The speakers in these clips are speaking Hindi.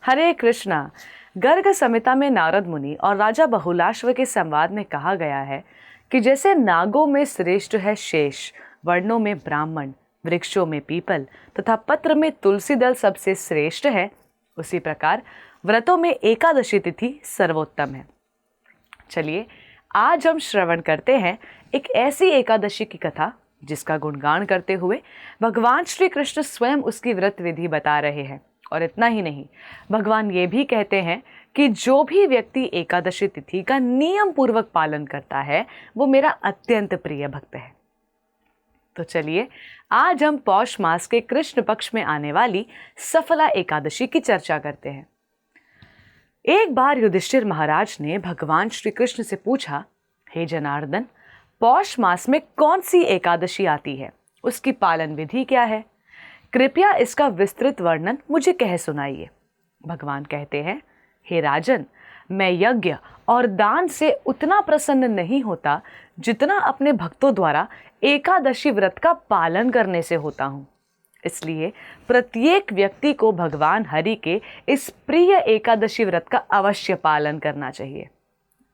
हरे कृष्णा। गर्ग संहिता में नारद मुनि और राजा बहुलाश्व के संवाद में कहा गया है कि जैसे नागों में श्रेष्ठ है शेष, वर्णों में ब्राह्मण, वृक्षों में पीपल तथा पत्र में तुलसी दल सबसे श्रेष्ठ है, उसी प्रकार व्रतों में एकादशी तिथि सर्वोत्तम है। चलिए आज हम श्रवण करते हैं एक ऐसी एकादशी की कथा जिसका गुणगान करते हुए भगवान श्री कृष्ण स्वयं उसकी व्रत विधि बता रहे हैं। और इतना ही नहीं, भगवान ये भी कहते हैं कि जो भी व्यक्ति एकादशी तिथि का नियम पूर्वक पालन करता है वो मेरा अत्यंत प्रिय भक्त है। तो चलिए आज हम पौष मास के कृष्ण पक्ष में आने वाली सफला एकादशी की चर्चा करते हैं। एक बार युधिष्ठिर महाराज ने भगवान श्री कृष्ण से पूछा, हे जनार्दन, पौष मास में कौन सी एकादशी आती है, उसकी पालन विधि क्या है? कृपया इसका विस्तृत वर्णन मुझे कह सुनाइए। भगवान कहते हैं, हे राजन, मैं यज्ञ और दान से उतना प्रसन्न नहीं होता जितना अपने भक्तों द्वारा एकादशी व्रत का पालन करने से होता हूँ। इसलिए प्रत्येक व्यक्ति को भगवान हरि के इस प्रिय एकादशी व्रत का अवश्य पालन करना चाहिए।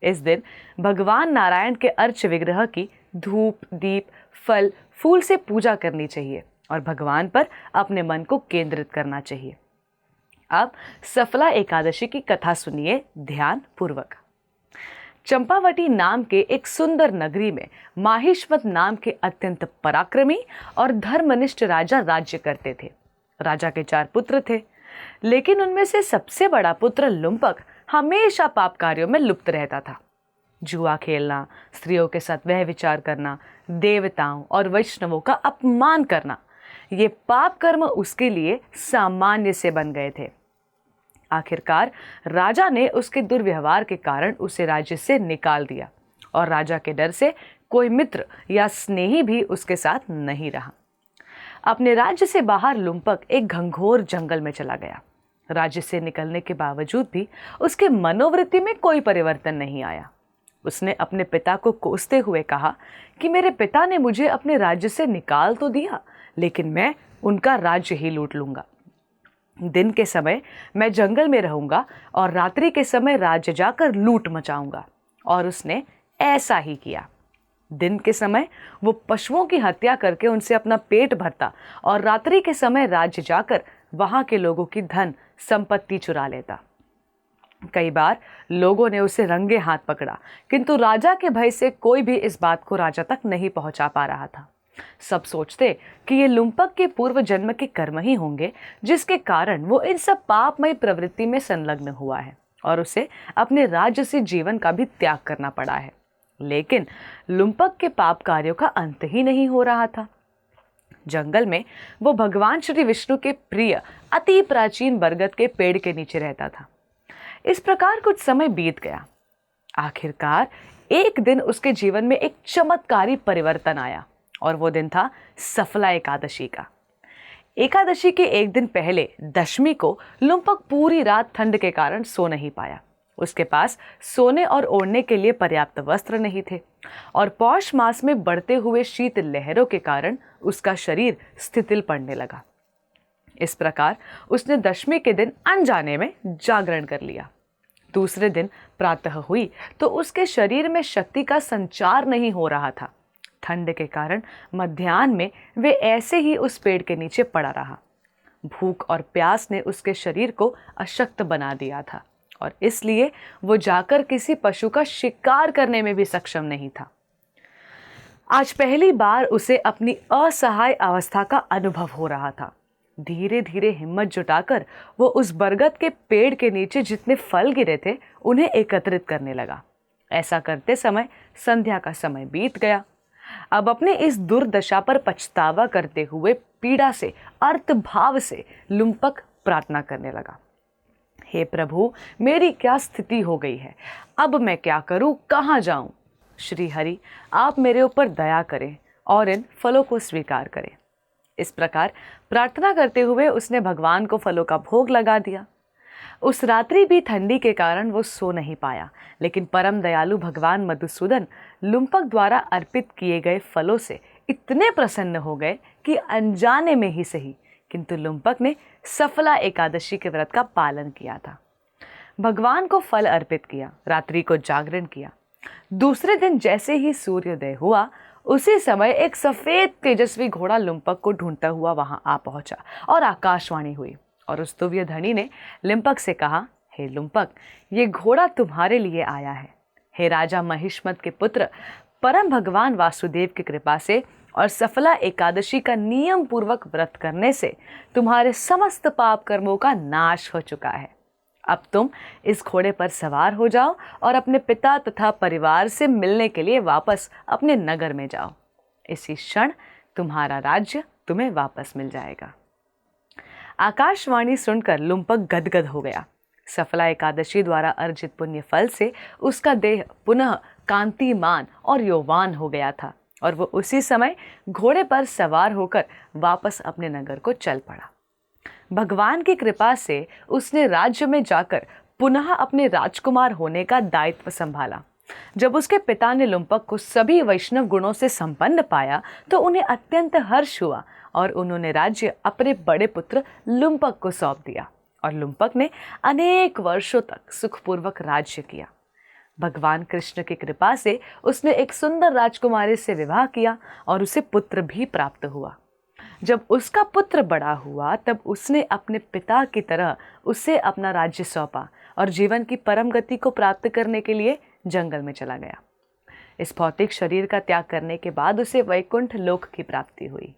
इस दिन भगवान नारायण के अर्च विग्रह की धूप, दीप, फल, फूल से पूजा करनी चाहिए और भगवान पर अपने मन को केंद्रित करना चाहिए। अब सफला एकादशी की कथा सुनिए ध्यान पूर्वक। चंपावती नाम के एक सुंदर नगरी में माहिष्मत नाम के अत्यंत पराक्रमी और धर्मनिष्ठ राजा राज्य करते थे। राजा के 4 पुत्र थे, लेकिन उनमें से सबसे बड़ा पुत्र लुम्पक हमेशा पाप कार्यों में लुप्त रहता था। जुआ खेलना, स्त्रियों के साथ वह विचार करना, देवताओं और वैष्णवों का अपमान करना, ये पाप कर्म उसके लिए सामान्य से बन गए थे। आखिरकार राजा ने उसके दुर्व्यवहार के कारण उसे राज्य से निकाल दिया और राजा के डर से कोई मित्र या स्नेही भी उसके साथ नहीं रहा। अपने राज्य से बाहर लुम्पक एक घंघोर जंगल में चला गया। राज्य से निकलने के बावजूद भी उसके मनोवृत्ति में कोई परिवर्तन नहीं आया। उसने अपने पिता को कोसते हुए कहा कि मेरे पिता ने मुझे अपने राज्य से निकाल तो दिया, लेकिन मैं उनका राज्य ही लूट लूंगा। दिन के समय मैं जंगल में रहूंगा और रात्रि के समय राज्य जाकर लूट मचाऊंगा। और उसने ऐसा ही किया। दिन के समय वो पशुओं की हत्या करके उनसे अपना पेट भरता और रात्रि के समय राज्य जाकर वहां के लोगों की धन संपत्ति चुरा लेता। कई बार लोगों ने उसे रंगे हाथ पकड़ा, किंतु राजा के भय से कोई भी इस बात को राजा तक नहीं पहुंचा पा रहा था। सब सोचते कि ये लुम्पक के पूर्व जन्म के कर्म ही होंगे जिसके कारण वो इन सब पापमय प्रवृत्ति में संलग्न हुआ है और उसे अपने राज्य से जीवन का भी त्याग करना पड़ा है। लेकिन लुम्पक के पाप कार्यों का अंत ही नहीं हो रहा था। जंगल में वो भगवान श्री विष्णु के प्रिय अति प्राचीन बरगद के पेड़ के नीचे रहता था। इस प्रकार कुछ समय बीत गया। आखिरकार एक दिन उसके जीवन में एक चमत्कारी परिवर्तन आया और वो दिन था सफला एकादशी का। एकादशी के एक दिन पहले दशमी को लुम्पक पूरी रात ठंड के कारण सो नहीं पाया। उसके पास सोने और ओढ़ने के लिए पर्याप्त वस्त्र नहीं थे और पौष मास में बढ़ते हुए शीत लहरों के कारण उसका शरीर शिथिल पड़ने लगा। इस प्रकार उसने दशमी के दिन अनजाने में जागरण कर लिया। दूसरे दिन प्रातः हुई तो उसके शरीर में शक्ति का संचार नहीं हो रहा था। ठंड के कारण मध्याह्न में वे ऐसे ही उस पेड़ के नीचे पड़ा रहा। भूख और प्यास ने उसके शरीर को अशक्त बना दिया था और इसलिए वो जाकर किसी पशु का शिकार करने में भी सक्षम नहीं था। आज पहली बार उसे अपनी असहाय अवस्था का अनुभव हो रहा था। धीरे धीरे हिम्मत जुटाकर वो उस बरगद के पेड़ के नीचे जितने फल गिरे थे उन्हें एकत्रित करने लगा। ऐसा करते समय संध्या का समय बीत गया। अब अपने इस दुर्दशा पर पछतावा करते हुए पीड़ा से, अर्थ भाव से लुम्पक प्रार्थना करने लगा, हे प्रभु, मेरी क्या स्थिति हो गई है? अब मैं क्या करूं, कहां जाऊं? श्री हरि, आप मेरे ऊपर दया करें और इन फलों को स्वीकार करें। इस प्रकार प्रार्थना करते हुए उसने भगवान को फलों का भोग लगा दिया। उस रात्रि भी ठंडी के कारण वो सो नहीं पाया, लेकिन परम दयालु भगवान मधुसूदन लुम्पक द्वारा अर्पित किए गए फलों से इतने प्रसन्न हो गए कि अनजाने में ही सही किंतु लुम्पक ने सफला एकादशी के व्रत का पालन किया था। भगवान को फल अर्पित किया, रात्रि को जागरण किया। दूसरे दिन जैसे ही सूर्योदय हुआ, उसी समय एक सफेद तेजस्वी घोड़ा लुम्पक को ढूंढता हुआ वहां आ पहुंचा और आकाशवाणी हुई। और उस तुव्य धनी ने लिम्पक से कहा, हे लुम्पक, ये घोड़ा तुम्हारे लिए आया है। हे राजा महिष्मत के पुत्र, परम भगवान वासुदेव की कृपा से और सफला एकादशी का नियम पूर्वक व्रत करने से तुम्हारे समस्त पाप कर्मों का नाश हो चुका है। अब तुम इस घोड़े पर सवार हो जाओ और अपने पिता तथा परिवार से मिलने के लिए वापस अपने नगर में जाओ। इसी क्षण तुम्हारा राज्य तुम्हें वापस मिल जाएगा। आकाशवाणी सुनकर लुम्पक गदगद हो गया। सफला एकादशी द्वारा अर्जित पुण्य फल से उसका देह पुनः कांतिमान और यौवान हो गया था और वो उसी समय घोड़े पर सवार होकर वापस अपने नगर को चल पड़ा। भगवान की कृपा से उसने राज्य में जाकर पुनः अपने राजकुमार होने का दायित्व संभाला। जब उसके पिता ने लुम्पक को सभी वैष्णव गुणों से संपन्न पाया तो उन्हें अत्यंत हर्ष हुआ और उन्होंने राज्य अपने बड़े पुत्र लुम्पक को सौंप दिया और लुम्पक ने अनेक वर्षों तक सुखपूर्वक राज्य किया। भगवान कृष्ण की कृपा से उसने एक सुंदर राजकुमारी से विवाह किया और उसे पुत्र भी प्राप्त हुआ। जब उसका पुत्र बड़ा हुआ तब उसने अपने पिता की तरह उसे अपना राज्य सौंपा और जीवन की परम गति को प्राप्त करने के लिए जंगल में चला गया। इस भौतिक शरीर का त्याग करने के बाद उसे वैकुंठ लोक की प्राप्ति हुई।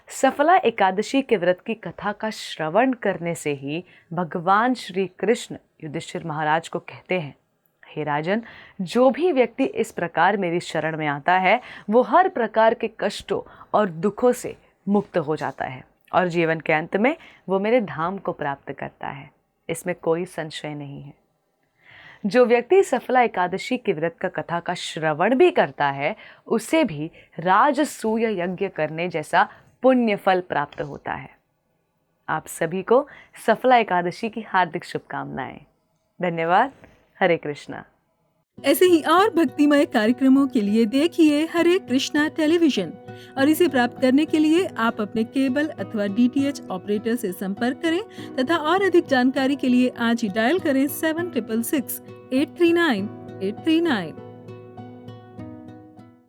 सफला एकादशी के व्रत की कथा का श्रवण करने से ही भगवान श्री कृष्ण युधिष्ठिर महाराज को कहते हैं, हे राजन, जो भी व्यक्ति इस प्रकार मेरी शरण में आता है वो हर प्रकार के कष्टों और दुखों से मुक्त हो जाता है और जीवन के अंत में वो मेरे धाम को प्राप्त करता है। इसमें कोई संशय नहीं है। जो व्यक्ति सफला एकादशी के व्रत का कथा का श्रवण भी करता है उसे भी राजसूय यज्ञ करने जैसा पुण्य फल प्राप्त होता है। आप सभी को सफला एकादशी की हार्दिक शुभकामनाएं। धन्यवाद। हरे कृष्णा। ऐसे ही और भक्तिमय कार्यक्रमों के लिए देखिए हरे कृष्णा टेलीविजन और इसे प्राप्त करने के लिए आप अपने केबल अथवा DTH ऑपरेटर से संपर्क करें तथा और अधिक जानकारी के लिए आज ही डायल करें 7666 839 839।